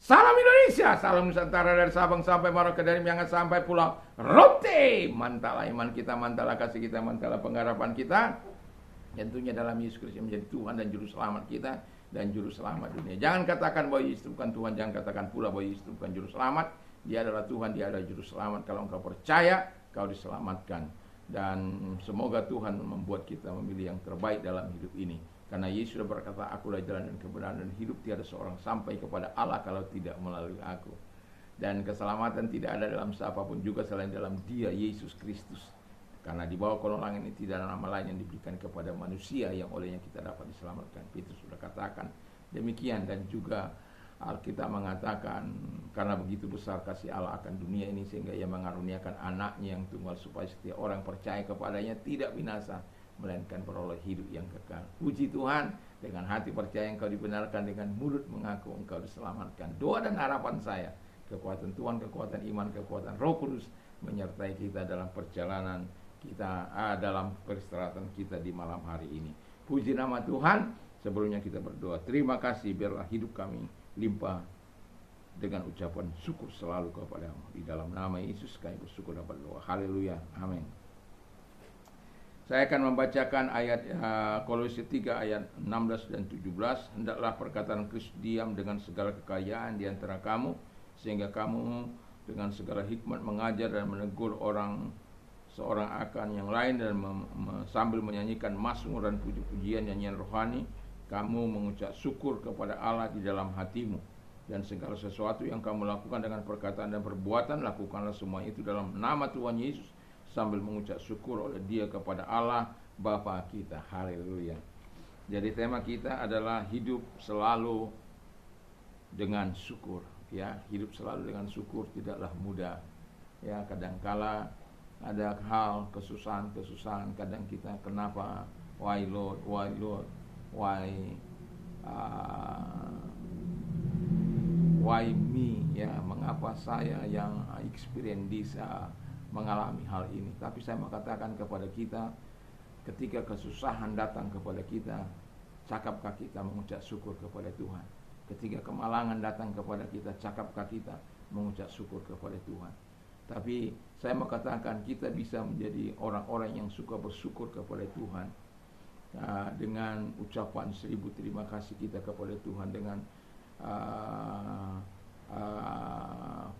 Salam Indonesia, salam Nusantara dari Sabang sampai Merauke, dari Miangas sampai Pulau Rote. Mantalah iman kita, mantalah kasih kita, mantalah pengharapan kita. Tentunya dalam Yesus Kristus menjadi Tuhan dan Juru Selamat kita dan Juru Selamat dunia. Jangan katakan bahwa Yesus bukan Tuhan, jangan katakan pula bahwa Yesus bukan Juru Selamat. Dia adalah Tuhan, dia adalah Juru Selamat. Kalau engkau percaya, kau diselamatkan. Dan semoga Tuhan membuat kita memilih yang terbaik dalam hidup ini. Karena Yesus sudah berkata, akulah jalan dan kebenaran dan hidup, tiada seorang sampai kepada Allah kalau tidak melalui aku. Dan keselamatan tidak ada dalam siapapun juga selain dalam Dia, Yesus Kristus. Karena di bawah kolong langit ini tidak ada nama lain yang diberikan kepada manusia yang olehnya kita dapat diselamatkan. Petrus sudah katakan demikian. Dan juga Alkitab mengatakan, karena begitu besar kasih Allah akan dunia ini sehingga Ia mengaruniakan anaknya yang tunggal supaya setiap orang percaya kepadanya tidak binasa, melainkan beroleh hidup yang kekal. Puji Tuhan, dengan hati percaya engkau dibenarkan, dengan mulut mengaku engkau diselamatkan. Doa dan harapan saya, kekuatan Tuhan, kekuatan iman, kekuatan Roh Kudus menyertai kita dalam perjalanan kita, dalam peristirahatan kita di malam hari ini. Puji nama Tuhan. Sebelumnya kita berdoa. Terima kasih, biarlah hidup kami limpah dengan ucapan syukur selalu kepada-Mu. Di dalam nama Yesus kami bersyukur dan berdoa. Haleluya. Amin. Saya akan membacakan ayat Kolose 3 ayat 16 dan 17. Hendaklah perkataan Kristus diam dengan segala kekayaan di antara kamu, sehingga kamu dengan segala hikmat mengajar dan menegur orang seorang akan yang lain, dan sambil menyanyikan mazmur dan puji-pujian nyanyian rohani, kamu mengucap syukur kepada Allah di dalam hatimu. Dan segala sesuatu yang kamu lakukan dengan perkataan dan perbuatan, lakukanlah semua itu dalam nama Tuhan Yesus, sambil mengucap syukur oleh Dia kepada Allah Bapa kita. Haleluya. Jadi tema kita adalah hidup selalu dengan syukur. Ya, hidup selalu dengan syukur tidaklah mudah. Ya, kadangkala ada hal kesusahan, kadang kita kenapa, why Lord, why me, ya, mengapa saya yang experience this, mengalami hal ini. Tapi saya mau katakan kepada kita, ketika kesusahan datang kepada kita, cakapkah kita mengucap syukur kepada Tuhan? Ketika kemalangan datang kepada kita, cakapkah kita mengucap syukur kepada Tuhan? Tapi saya mau katakan, kita bisa menjadi orang-orang yang suka bersyukur kepada Tuhan, dengan ucapan 1000 terima kasih kita kepada Tuhan, dengan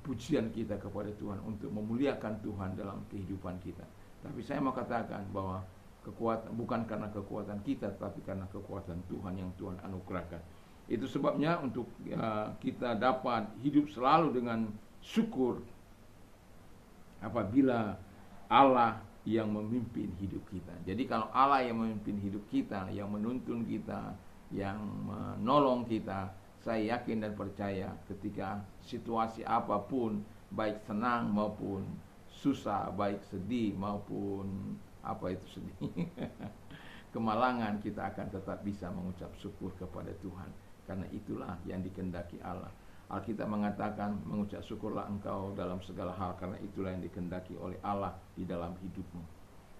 pujian kita kepada Tuhan untuk memuliakan Tuhan dalam kehidupan kita. Tapi saya mau katakan bahwa kekuatan bukan karena kekuatan kita, tapi karena kekuatan Tuhan yang Tuhan anugerahkan. Itu sebabnya untuk kita dapat hidup selalu dengan syukur apabila Allah yang memimpin hidup kita. Jadi kalau Allah yang memimpin hidup kita, yang menuntun kita, yang menolong kita, saya yakin dan percaya ketika situasi apapun, baik senang maupun susah, baik sedih maupun sedih, kemalangan, kita akan tetap bisa mengucap syukur kepada Tuhan. Karena itulah yang dikehendaki Allah. Alkitab mengatakan, mengucap syukurlah engkau dalam segala hal, karena itulah yang dikehendaki oleh Allah di dalam hidupmu.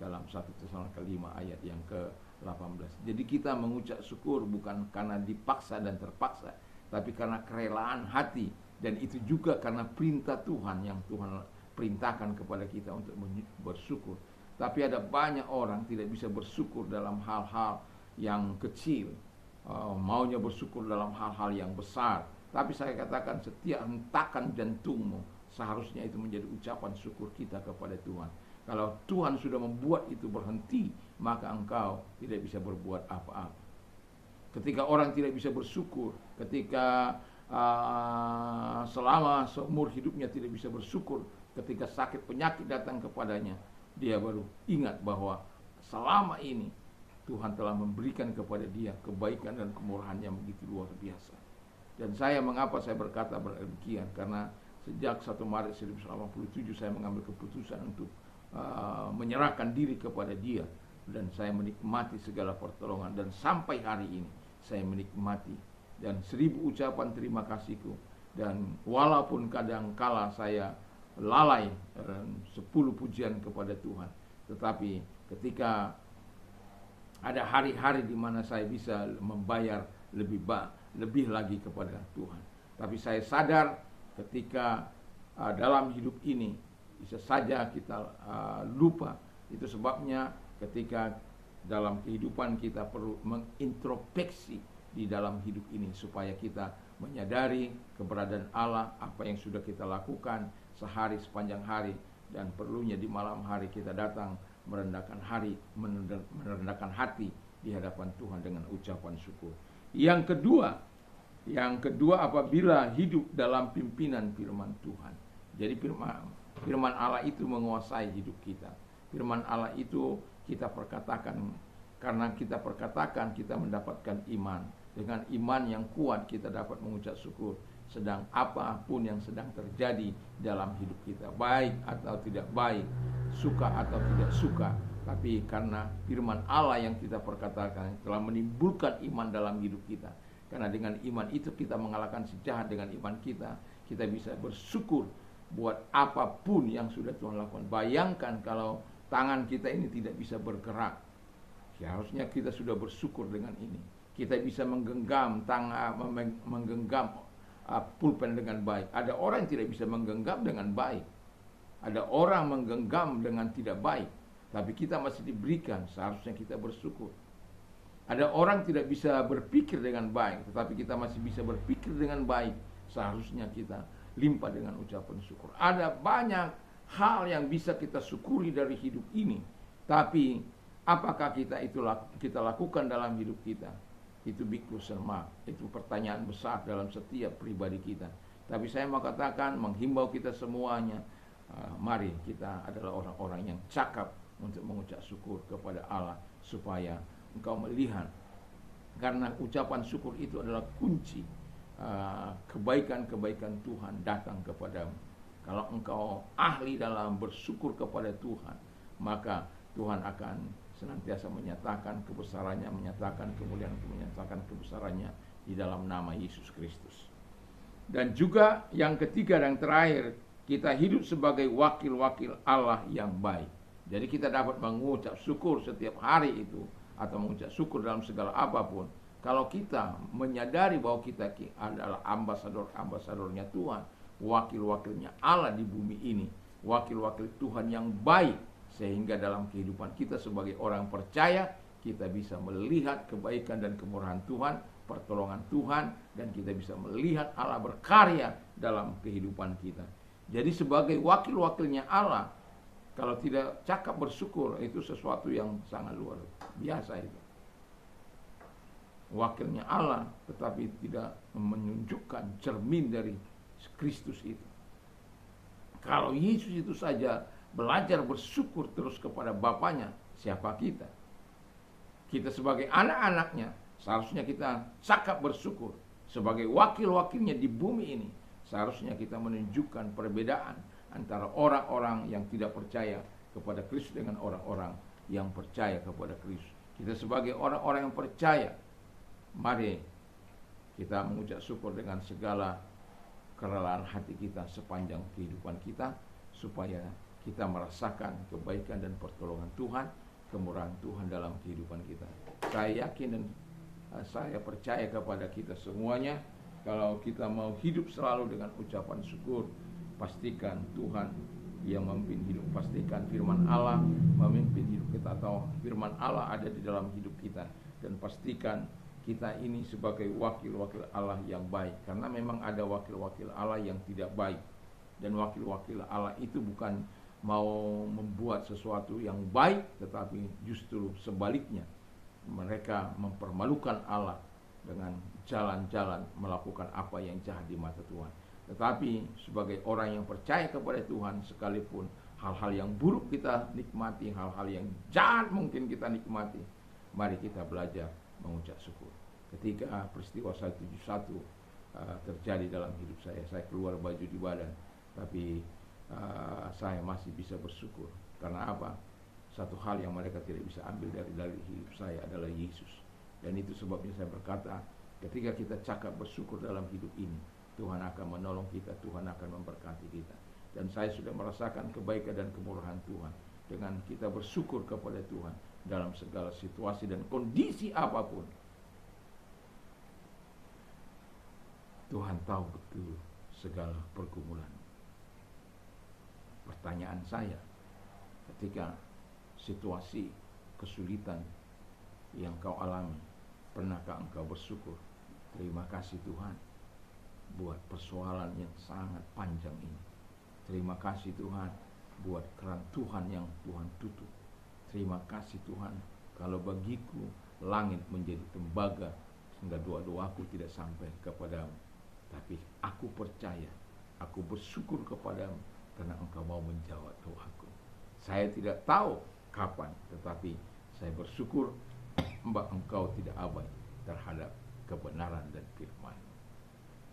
Dalam 1 Tesalonika 5 ayat yang ke-18. Jadi kita mengucap syukur bukan karena dipaksa dan terpaksa, tapi karena kerelaan hati. Dan itu juga karena perintah Tuhan yang Tuhan perintahkan kepada kita untuk bersyukur. Tapi ada banyak orang tidak bisa bersyukur dalam hal-hal yang kecil, maunya bersyukur dalam hal-hal yang besar. Tapi saya katakan, setiap hentakan jantungmu seharusnya itu menjadi ucapan syukur kita kepada Tuhan. Kalau Tuhan sudah membuat itu berhenti, maka engkau tidak bisa berbuat apa-apa. Ketika orang tidak bisa bersyukur, ketika selama seumur hidupnya tidak bisa bersyukur, ketika sakit penyakit datang kepadanya, dia baru ingat bahwa selama ini Tuhan telah memberikan kepada dia kebaikan dan kemurahan yang begitu luar biasa. Dan mengapa saya berkata demikian? Karena sejak 1 Maret 1987 saya mengambil keputusan untuk menyerahkan diri kepada Dia, dan saya menikmati segala pertolongan, dan sampai hari ini saya menikmati, dan 1000 ucapan terima kasihku. Dan walaupun kadang kala saya lalai 10 pujian kepada Tuhan, tetapi ketika ada hari-hari di mana saya bisa membayar lebih lagi kepada Tuhan. Tapi saya sadar ketika dalam hidup ini bisa saja kita lupa. Itu sebabnya ketika dalam kehidupan kita perlu mengintrospeksi di dalam hidup ini, supaya kita menyadari keberadaan Allah, apa yang sudah kita lakukan sehari sepanjang hari, dan perlunya di malam hari kita datang merendahkan hati di hadapan Tuhan dengan ucapan syukur. Yang kedua apabila hidup dalam pimpinan firman Tuhan. Jadi firman Allah itu menguasai hidup kita. Firman Allah itu kita perkatakan, karena kita perkatakan kita mendapatkan iman. Dengan iman yang kuat kita dapat mengucap syukur sedang apapun yang sedang terjadi dalam hidup kita, baik atau tidak baik, suka atau tidak suka. Tapi karena firman Allah yang kita perkatakan telah menimbulkan iman dalam hidup kita. Karena dengan iman itu kita mengalahkan si jahat. Dengan iman kita bisa bersyukur buat apapun yang sudah Tuhan lakukan. Bayangkan kalau tangan kita ini tidak bisa bergerak, seharusnya kita sudah bersyukur dengan ini. Kita bisa menggenggam pulpen dengan baik. Ada orang yang tidak bisa menggenggam dengan baik. Ada orang menggenggam dengan tidak baik. Tapi kita masih diberikan, seharusnya kita bersyukur. Ada orang tidak bisa berpikir dengan baik, tetapi kita masih bisa berpikir dengan baik, seharusnya kita limpah dengan ucapan syukur. Ada banyak hal yang bisa kita syukuri dari hidup ini. Tapi apakah kita lakukan dalam hidup kita? Itu big question mark. Itu pertanyaan besar dalam setiap pribadi kita. Tapi saya mau katakan, menghimbau kita semuanya, mari kita adalah orang-orang yang cakap untuk mengucap syukur kepada Allah, supaya engkau melihat, karena ucapan syukur itu adalah kunci kebaikan-kebaikan Tuhan datang kepadamu. Kalau engkau ahli dalam bersyukur kepada Tuhan, maka Tuhan akan senantiasa menyatakan kebesarannya, menyatakan kemuliaan, menyatakan kebesarannya di dalam nama Yesus Kristus. Dan juga yang ketiga dan terakhir, kita hidup sebagai wakil-wakil Allah yang baik. Jadi kita dapat mengucap syukur setiap hari itu, atau mengucap syukur dalam segala apapun, kalau kita menyadari bahwa kita adalah ambasador-ambasadornya Tuhan, wakil-wakilnya Allah di bumi ini, wakil-wakil Tuhan yang baik, sehingga dalam kehidupan kita sebagai orang percaya, kita bisa melihat kebaikan dan kemurahan Tuhan, pertolongan Tuhan, dan kita bisa melihat Allah berkarya dalam kehidupan kita. Jadi sebagai wakil-wakilnya Allah, kalau tidak cakap bersyukur, itu sesuatu yang sangat luar biasa itu. Wakilnya Allah, tetapi tidak menunjukkan cermin dari Kristus itu. Kalau Yesus itu saja belajar bersyukur terus kepada Bapaknya, siapa kita? Kita sebagai anak-anaknya, seharusnya kita cakap bersyukur. Sebagai wakil-wakilnya di bumi ini, seharusnya kita menunjukkan perbedaan antara orang-orang yang tidak percaya kepada Kristus dengan orang-orang yang percaya kepada Kristus. Kita sebagai orang-orang yang percaya, mari kita mengucap syukur dengan segala kerelaan hati kita sepanjang kehidupan kita, supaya kita merasakan kebaikan dan pertolongan Tuhan, kemurahan Tuhan dalam kehidupan kita. Saya yakin dan saya percaya kepada kita semuanya, kalau kita mau hidup selalu dengan ucapan syukur, pastikan Tuhan yang memimpin hidup. Pastikan firman Allah memimpin hidup kita, atau firman Allah ada di dalam hidup kita. Dan pastikan kita ini sebagai wakil-wakil Allah yang baik. Karena memang ada wakil-wakil Allah yang tidak baik. Dan wakil-wakil Allah itu bukan mau membuat sesuatu yang baik, tetapi justru sebaliknya. Mereka mempermalukan Allah dengan jalan-jalan melakukan apa yang jahat di mata Tuhan. Tetapi sebagai orang yang percaya kepada Tuhan, sekalipun hal-hal yang buruk kita nikmati, hal-hal yang jahat mungkin kita nikmati, mari kita belajar mengucap syukur. Ketika peristiwa 171 terjadi dalam hidup saya keluar baju di badan, tapi saya masih bisa bersyukur. Karena apa? Satu hal yang mereka tidak bisa ambil dari hidup saya adalah Yesus. Dan itu sebabnya saya berkata, ketika kita cakap bersyukur dalam hidup ini, Tuhan akan menolong kita, Tuhan akan memberkati kita. Dan saya sudah merasakan kebaikan dan kemurahan Tuhan dengan kita bersyukur kepada Tuhan dalam segala situasi dan kondisi apapun. Tuhan tahu betul segala pergumulan. Pertanyaan saya, ketika situasi kesulitan yang kau alami, pernahkah engkau bersyukur? Terima kasih Tuhan buat persoalan yang sangat panjang ini. Terima kasih Tuhan buat keran Tuhan yang Tuhan tutup. Terima kasih Tuhan kalau bagiku langit menjadi tembaga sehingga doa-doaku tidak sampai kepadamu. Tapi aku percaya, aku bersyukur kepadamu karena engkau mau menjawab doaku. Saya tidak tahu kapan, tetapi saya bersyukur bahwa engkau tidak abai terhadap kebenaran dan firman.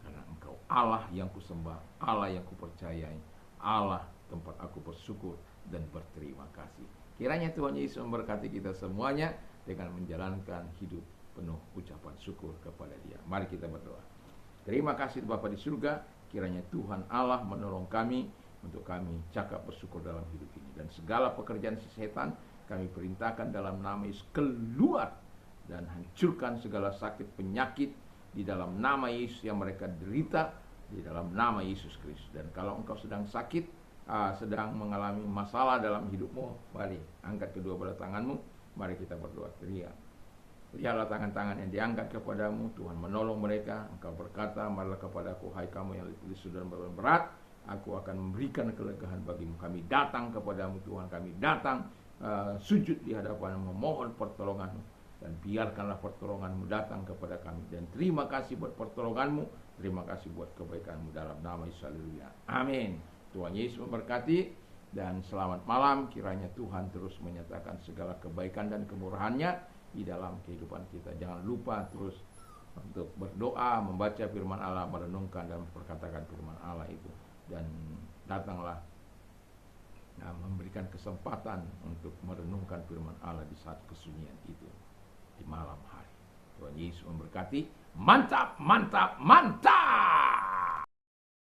Karena engkau Allah yang kusembah, Allah yang kupercayai, Allah tempat aku bersyukur dan berterima kasih. Kiranya Tuhan Yesus memberkati kita semuanya dengan menjalankan hidup penuh ucapan syukur kepada Dia. Mari kita berdoa. Terima kasih Bapa di surga, kiranya Tuhan Allah menolong kami untuk kami cakap bersyukur dalam hidup ini. Dan segala pekerjaan setan kami perintahkan dalam nama Yesus keluar dan hancurkan segala sakit penyakit di dalam nama Yesus yang mereka derita di dalam nama Yesus Kristus. Dan kalau engkau sedang sakit, sedang mengalami masalah dalam hidupmu, mari angkat kedua belah tanganmu, mari kita berdoa. Lihatlah tangan-tangan yang diangkat kepadamu, Tuhan menolong mereka. Engkau berkata, marilah kepadaku hai kamu yang letih lesu dan berat, aku akan memberikan kelegaan bagimu. Kami datang kepadamu Tuhan, kami datang sujud di hadapanmu, memohon pertolonganmu, dan biarkanlah pertolonganmu datang kepada kami. Dan terima kasih buat pertolonganmu, terima kasih buat kebaikanmu dalam nama Yesus. Haleluya. Amin. Tuhan Yesus memberkati dan selamat malam. Kiranya Tuhan terus menyatakan segala kebaikan dan kemurahannya di dalam kehidupan kita. Jangan lupa terus untuk berdoa, membaca firman Allah, merenungkan dan memperkatakan firman Allah itu. Dan datanglah memberikan kesempatan untuk merenungkan firman Allah di saat kesunyian itu, di malam hari. Tuhan Yesus memberkati. Mantap, mantap, mantap.